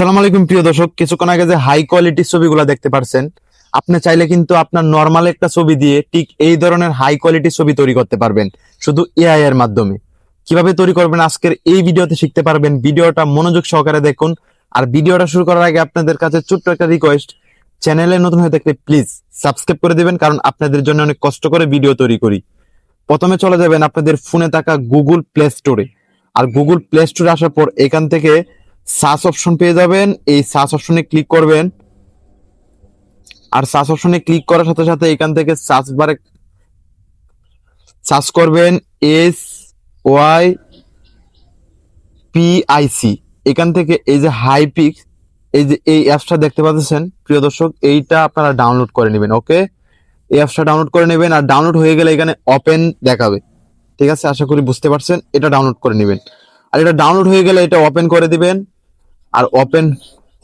আসসালামু আলাইকুম প্রিয় দর্শক, কিছুক্ষণ আগে যে হাই কোয়ালিটির ছবিগুলো দেখতে পারছেন, আপনি চাইলে কিন্তু আপনার নর্মাল একটা ছবি দিয়ে ঠিক এই ধরনের হাই কোয়ালিটির ছবি তৈরি করতে পারবেন শুধু এআই এর মাধ্যমে। কিভাবে তৈরি করবেন আজকের এই ভিডিওতে শিখতে পারবেন। ভিডিওটা মনোযোগ সহকারে দেখুন। আর ভিডিওটা শুরু করার আগে আপনাদের কাছে ছোট্ট একটা রিকোয়েস্ট, চ্যানেলে নতুন হয়ে থাকলে প্লিজ সাবস্ক্রাইব করে দিবেন, কারণ আপনাদের জন্য অনেক কষ্ট করে ভিডিও তৈরি করি। প্রথমে চলে যাবেন আপনাদের ফোনে থাকা গুগল প্লে স্টোরে। আর গুগল প্লে স্টোরে আসার পর এখান থেকে সার্চ অপশন পেয়ে যাবেন। এই সার্চ অপশনে ক্লিক করবেন। আর সার্চ অপশনে ক্লিক করার সাথে সাথে এখান থেকে সার্চ বারে সার্চ করবেন SYPIC। এখান থেকে এই যে হাইপিক্স, এই যে এই অ্যাপসটা দেখতে পাচ্ছেন প্রিয় দর্শক, এইটা আপনারা ডাউনলোড করে নেবেন। ওকে, এই অ্যাপসটা ডাউনলোড করে নেবেন। আর ডাউনলোড হয়ে গেলে এখানে ওপেন দেখাবে। ঠিক আছে, আশা করি বুঝতে পারছেন। এটা ডাউনলোড করে নেবেন। আর এটা ডাউনলোড হয়ে গেলে এটা ওপেন করে দিবেন। আর ওপেন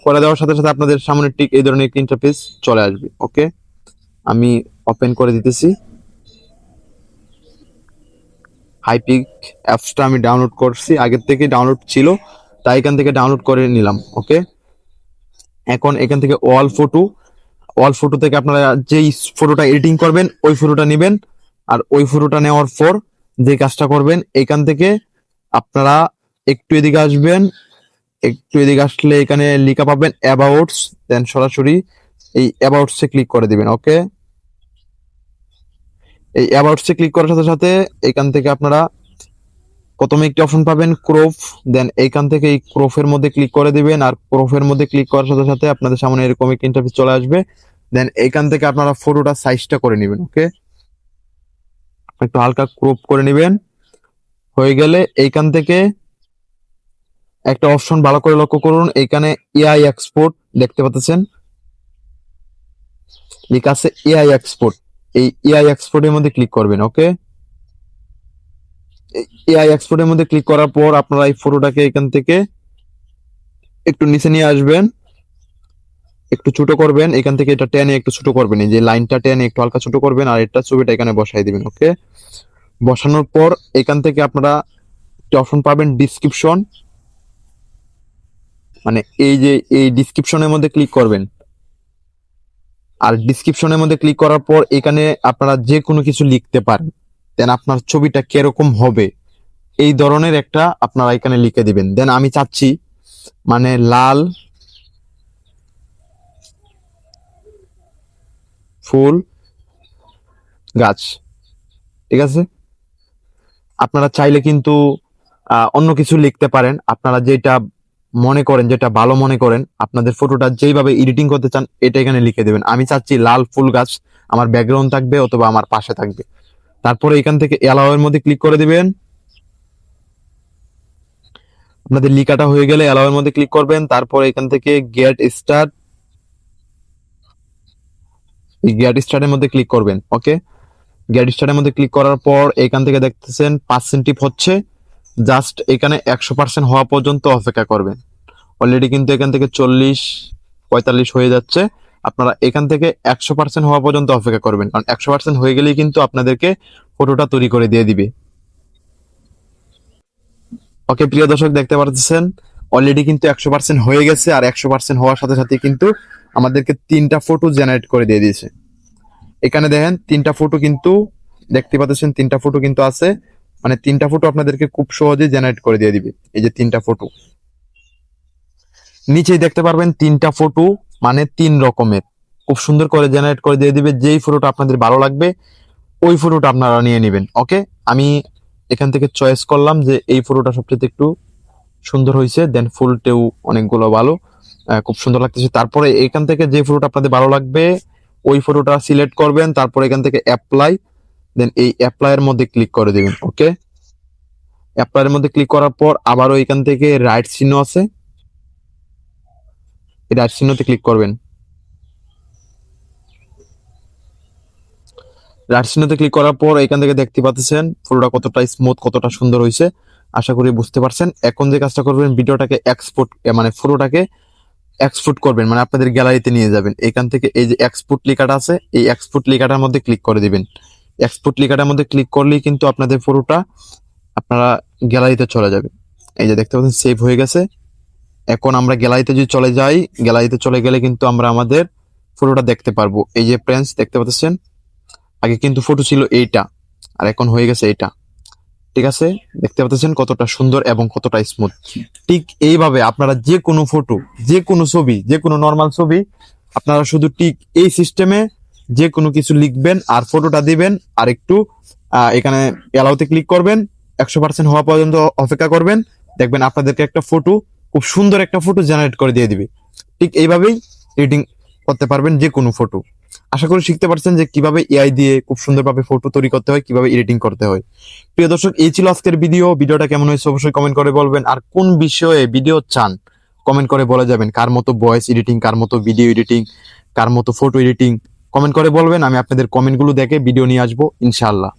করে দেওয়ার সাথে সাথে আপনাদের সামনে ঠিক এই ধরনের একটা ইন্টারফেস চলে আসবে। ওকে, আমি ওপেন করে দিতেছি। হাইপিক অ্যাপসটা আমি ডাউনলোড করছি, আগের থেকে ডাউনলোড ছিল, তাই এখান থেকে ডাউনলোড করে নিলাম। ওকে, এখন এখান থেকে ওয়াল ফটো থেকে আপনারা যেই ফটোটা এডিটিং করবেন ওই ফটোটা নেবেন। আর ওই ফটোটা নেওয়ার পর যে কাজটা করবেন, এখান থেকে আপনারা একটু এদিকে আসবেন। একটু এদিকে আসলে এখানে লেখা পাবেন অ্যাবাউটস, দেন সরাসরি এই অ্যাবাউটসে ক্লিক করে দিবেন। ওকে, এই অ্যাবাউটসে ক্লিক করার সাথে সাথে এখান থেকে আপনারা প্রথমে একটি অপশন পাবেন ক্রপ। দেন এইখান থেকে এই ক্রপের মধ্যে ক্লিক করে দিবেন। আর ক্রপের মধ্যে ক্লিক করার সাথে সাথে আপনাদের সামনে এরকম একটা ইন্টারফেস চলে আসবে। দেন এইখান থেকে আপনারা ফটোটা সাইজটা করে নেবেন। ওকে, একটু হালকা ক্রপ করে নেবেন। হয়ে গেলে এইখান থেকে একটা অপশন ভালো করে লক্ষ্য করুন, এখানে এআই এক্সপোর্ট দেখতে পাচ্ছেন, লেখা আছে এআই এক্সপোর্ট। এই এআই এক্সপোর্টের মধ্যে ক্লিক করবেন। ওকে, এআই এক্সপোর্টের মধ্যে ক্লিক করার পর আপনারা এই ফটোটাকে এখান থেকে একটু নিচে নিয়ে আসবেন, একটু ছোট করবেন। এখান থেকে এটা টেনে একটু ছোট করবেন, এই যে লাইনটা টেনে একটু হালকা ছোট করবেন। আর এটা ছবিটা এখানে বসাই দিবেন। ওকে, বসানোর পর এখান থেকে আপনারা একটা অপশন পাবেন ডিসক্রিপশন, মানে এই যে এই ডিসক্রিপশনের মধ্যে ক্লিক করবেন। আর ডিসক্রিপশনের মধ্যে ক্লিক করার পর এখানে আপনারা যে কোনো কিছু লিখতে পারেন। দেন আপনার ছবিটা কিরকম হবে এই ধরনের একটা আপনারা এখানে লিখে দিবেন। দেন আমি চাচ্ছি মানে লাল ফুল গাছ। ঠিক আছে, আপনারা চাইলে কিন্তু অন্য কিছু লিখতে পারেন। আপনারা যেটা মনে করেন, যেটা ভালো মনে করেন, আপনাদের ফটোটা যেইভাবে এডিটিং করতে চান এটা এখানে লিখে দেবেন। আমি চাচ্ছি লাল ফুল গাছ আমার ব্যাকগ্রাউন্ড থাকবে অথবা আমার পাশে থাকবে। তারপরে এখান থেকে অ্যালাউ এর মধ্যে ক্লিক করে দিবেন। আপনাদের লিখাটা হয়ে গেলে অ্যালাউ এর মধ্যে ক্লিক করবেন। তারপরে এখান থেকে গেট স্টার্টের মধ্যে ক্লিক করবেন। ওকে, গেট স্টার্টের মধ্যে ক্লিক করার পর এখান থেকে দেখতেছেন পার্সেন্টিভ হচ্ছে, জাস্ট এখানে 100% হওয়া পর্যন্ত অপেক্ষা করবেন। অলরেডি কিন্তু এখান থেকে 40-45 হয়ে যাচ্ছে। আপনারা এখান থেকে 100% হওয়া পর্যন্ত অপেক্ষা করবেন, কারণ 100% হয়ে গেলেই কিন্তু আপনাদেরকে ফটোটা তৈরি করে দিয়ে দিবে। ওকে প্রিয় দর্শক, দেখতে পাচ্ছেন অলরেডি কিন্তু 100% হয়ে গেছে। আর 100% হওয়ার সাথে সাথে কিন্তু আমাদেরকে 3টা ফটো জেনারেট করে দিয়ে দিয়েছে। এখানে দেখেন 3টা ফটো কিন্তু দেখতে পাচ্ছেন, 3টা ফটো কিন্তু আছে, মানে 3টা ফটো আপনাদেরকে খুব সহজে জেনারেট করে দিয়ে দিবে। এই যে 3টা ফটো নিচেই দেখতে পারবেন, 3টা ফটো মানে 3 রকমের খুব সুন্দর করে জেনারেট করে দিয়ে দিবে। যেই ফটোটা আপনাদের ভালো লাগবে ওই ফটোটা আপনারা নিয়ে নেবেন। ওকে, আমি এখান থেকে চয়েস করলাম যে এই ফটোটা সবচেয়ে একটু সুন্দর হয়েছে। দেন ফুলটেও অনেকগুলো ভালো, খুব সুন্দর লাগতেছে। তারপরে এখান থেকে যে ফটোটা আপনাদের ভালো লাগবে ওই ফটোটা সিলেক্ট করবেন। তারপর এখান থেকে অ্যাপ্লাই, দেন এই অ্যাপ্লাই এর মধ্যে ক্লিক করে দিবেন। ওকে, অ্যাপ্লাই এর মধ্যে ক্লিক করার পর আবারও এখান থেকে রাইট চিহ্ন আছে, এই রাইট চিহ্নতে ক্লিক করবেন। রাইট চিহ্নতে ক্লিক করার পর এখান থেকে দেখতে পাচ্ছেন ফটোটা কতটা স্মুথ, কতটা সুন্দর হয়েছে। আশা করি বুঝতে পারছেন। এখন যে কাজটা করবেন, ভিডিওটাকে এক্সপোর্ট মানে ফটোটাকে এক্সপোর্ট করবেন, মানে আপনাদের গ্যালারিতে নিয়ে যাবেন। এখান থেকে এই যে এক্সপোর্ট লেখাটা আছে, এই এক্সপোর্ট লেখাটার মধ্যে ক্লিক করে দিবেন। এক্সপোর্ট লেখাটার মধ্যে ক্লিক করলেই কিন্তু আপনাদের ফটোটা আপনারা গ্যালারিতে চলে যাবে। এই যে দেখতে পাচ্ছেন সেভ হয়ে গেছে। এখন আমরা গ্যালারিতে যদি চলে যাই, গ্যালারিতে চলে গেলে কিন্তু আমরা আমাদের ফটোটা দেখতে পারবো। এই যে ফ্রেন্ডস দেখতে পাচ্ছেন, আগে কিন্তু ফটো ছিল এইটা, আর এখন হয়ে গেছে এইটা। ঠিক আছে, দেখতে পাচ্ছেন কতটা সুন্দর এবং কতটা স্মুথ। ঠিক এইভাবে আপনারা যে কোনো ফটো, যে কোনো ছবি, যে কোনো নর্মাল ছবি আপনারা শুধু ঠিক এই সিস্টেমে যে কোনো কিছু লিখবেন আর ফটোটা দিবেন, আর একটু এখানে অ্যালাউতে ক্লিক করবেন, 100% হওয়া পর্যন্ত অপেক্ষা করবেন, দেখবেন আপনাদেরকে একটা ফটো, খুব সুন্দর একটা ফটো জেনারেট করে দিয়ে দিবে। ঠিক এইভাবেই এডিটিং করতে পারবেন যে কোনো ফটো। আশা করি শিখতে পারছেন যে কিভাবে এআই দিয়ে খুব সুন্দরভাবে ফটো তৈরি করতে হয়, কিভাবে এডিটিং করতে হয়। প্রিয় দর্শক, এই ছিল আজকের ভিডিওটা কেমন হয়েছে অবশ্যই কমেন্ট করে বলবেন, আর কোন বিষয়ে ভিডিও চান কমেন্ট করে বলে যাবেন। কার মতো ভয়েস এডিটিং, কার মতো ভিডিও এডিটিং, কার মতো ফটো এডিটিং, কমেন্ট করে বলবেন। আমি আপনাদের কমেন্টগুলো দেখে ভিডিও নিয়ে আসবো ইনশাআল্লাহ।